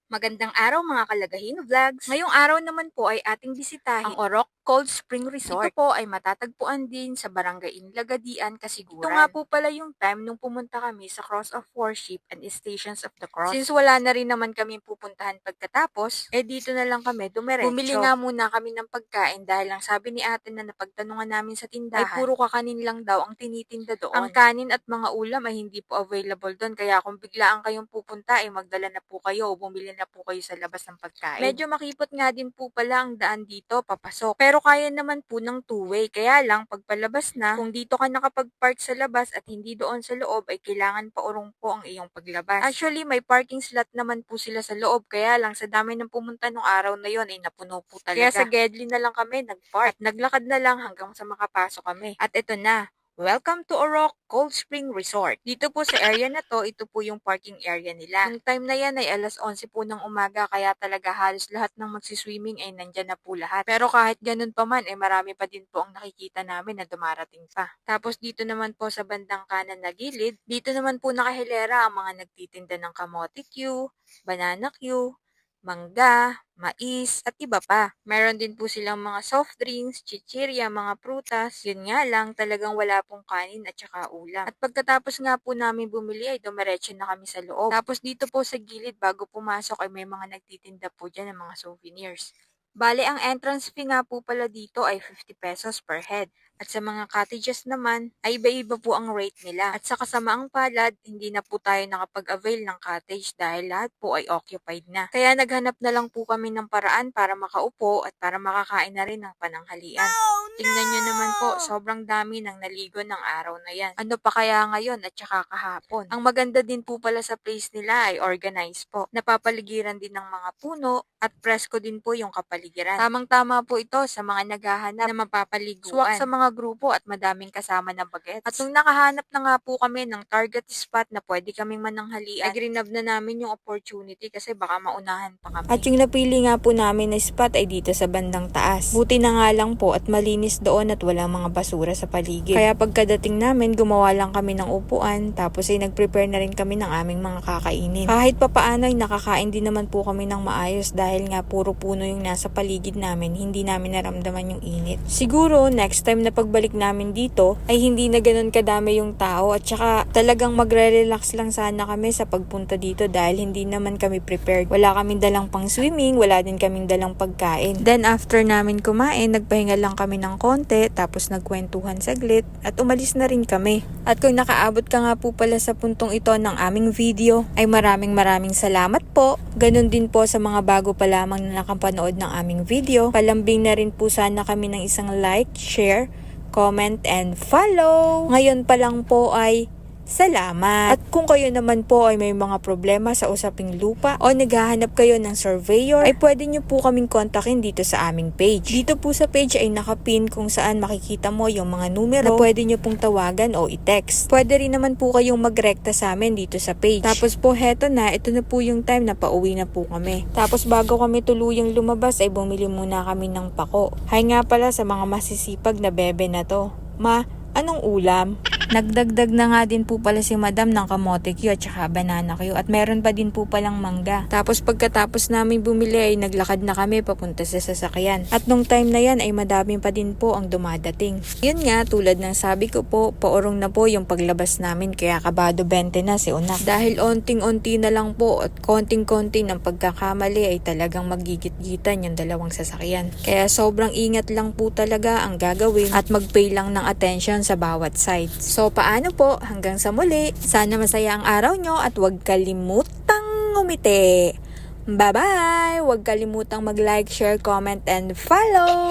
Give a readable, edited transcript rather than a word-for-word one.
Magandang araw mga kalagahin vlogs. Ngayong araw naman po ay ating bisitahin ang Orok Cold Spring Resort. Ito po ay matatagpuan din sa Barangay Inlagadian, Kasiguran. Ito nga po pala yung time nung pumunta kami sa Cross of Worship and Stations of the Cross. Since wala na rin naman kami pupuntahan pagkatapos, dito na lang kami dumiretso. Bumili nga muna kami ng pagkain dahil lang sabi ni ate na napagtanungan namin sa tindahan ay puro kakanin lang daw ang tinitinda doon. Ang kanin at mga ulam ay hindi po available doon, kaya kung biglaan kayong pupunta ay magdala na po kayo o bumili na po kayo sa labas ng pagkain. Medyo makipot nga din po pala ang daan dito papasok, pero kaya naman po ng two-way. Kaya lang pagpalabas na, kung dito ka nakapag-park sa labas at hindi doon sa loob, ay kailangan pa urong po ang iyong paglabas. Actually, may parking slot naman po sila sa loob, kaya lang sa dami ng pumunta nung araw na yon ay napuno po talaga. Kaya sa Gedli na lang kami nag-park at naglakad na lang hanggang sa makapasok kami. At ito na, welcome to Orok Cold Spring Resort. Dito po sa area na to, ito po yung parking area nila. Yung time na yan ay alas 11 po ng umaga, kaya talaga halos lahat ng magsiswimming ay nandyan na po lahat. Pero kahit ganun pa man, ay marami pa din po ang nakikita namin na dumarating pa. Tapos dito naman po sa bandang kanan na gilid, dito naman po nakahilera ang mga nagtitinda ng kamote Q, banana Q, mangga, mais, at iba pa. Meron din po silang mga soft drinks, chichirya, mga prutas. Yun nga lang, talagang wala pong kanin at saka ulam. At pagkatapos nga po namin bumili ay dumiretso na kami sa loob. Tapos dito po sa gilid bago pumasok ay may mga nagtitinda po dyan ng mga souvenirs. Bale, ang entrance fee nga po pala dito ay 50 pesos per head. At sa mga cottages naman, ay iba-iba po ang rate nila. At sa kasamaang palad, hindi na po tayo nakapag-avail ng cottage dahil lahat po ay occupied na. Kaya naghanap na lang po kami ng paraan para makaupo at para makakain na rin ng pananghalian. Tingnan nyo naman po, sobrang dami ng naligo ng araw na yan. Ano pa kaya ngayon at saka kahapon? Ang maganda din po pala sa place nila ay organized po. Napapaligiran din ng mga puno at presko din po yung kapaligiran. Tamang-tama po ito sa mga naghahanap na mapapaliguan. Swak sa mga grupo at madaming kasama na bagets. At nung nakahanap na nga po kami ng target spot na pwede kaming mananghalian, ay grinab na namin yung opportunity kasi baka maunahan pa kami. At yung napili nga po namin na spot ay dito sa bandang taas. Buti na nga lang po at malinis doon at walang mga basura sa paligid. Kaya pagkadating namin, gumawa lang kami ng upuan tapos ay nag-prepare na rin kami ng aming mga kakainin. Kahit papaano ay nakakain din naman po kami ng maayos dahil nga puro puno yung nasa paligid namin, hindi namin naramdaman yung init. Siguro next time na pagbalik namin dito ay hindi na ganun kadami yung tao at saka talagang magre-relax lang sana kami sa pagpunta dito dahil hindi naman kami prepared. Wala kaming dalang pang swimming, wala din kaming dalang pagkain. Then after namin kumain, nagpahinga lang kami ng konti tapos nagkwentuhan saglit at umalis na rin kami. At kung nakaabot ka nga po pala sa puntong ito ng aming video ay maraming salamat po. Ganun din po sa mga bago pa lamang na nakapanood ng aming video. Palambing na rin po sana kami ng isang like, share, comment, and follow. Ngayon pa lang po ay salamat. At kung kayo naman po ay may mga problema sa usaping lupa o naghahanap kayo ng surveyor, ay pwede nyo po kaming kontakin dito sa aming page. Dito po sa page ay nakapin kung saan makikita mo yung mga numero na pwede nyo pong tawagan o i-text. Pwede rin naman po kayong magrekta sa amin dito sa page. Tapos po heto na, ito na po yung time na pauwi na po kami. Tapos bago kami tuluyang lumabas ay bumili muna kami ng pako. Hay nga pala sa mga masisipag na bebe na to. Ma, anong ulam? Nagdagdag na nga din po pala si Madam ng kamote Q at saka banana Q at meron pa din po palang mangga. Tapos pagkatapos namin bumili ay naglakad na kami papunta sa sasakyan. At nung time na yan ay madami pa din po ang dumadating. Yun nga, tulad ng sabi ko po, paurong na po yung paglabas namin kaya kabado 20 na si Unak. Dahil onting-onti na lang po at konting-konti ng pagkakamali ay talagang magigit-gitan yung dalawang sasakyan. Kaya sobrang ingat lang po talaga ang gagawin at mag-pay lang ng attention sa bawat side. So paano po, hanggang sa muli, sana masaya ang araw nyo at huwag kalimutang ngumiti. Bye-bye! Huwag kalimutang mag-like, share, comment, and follow!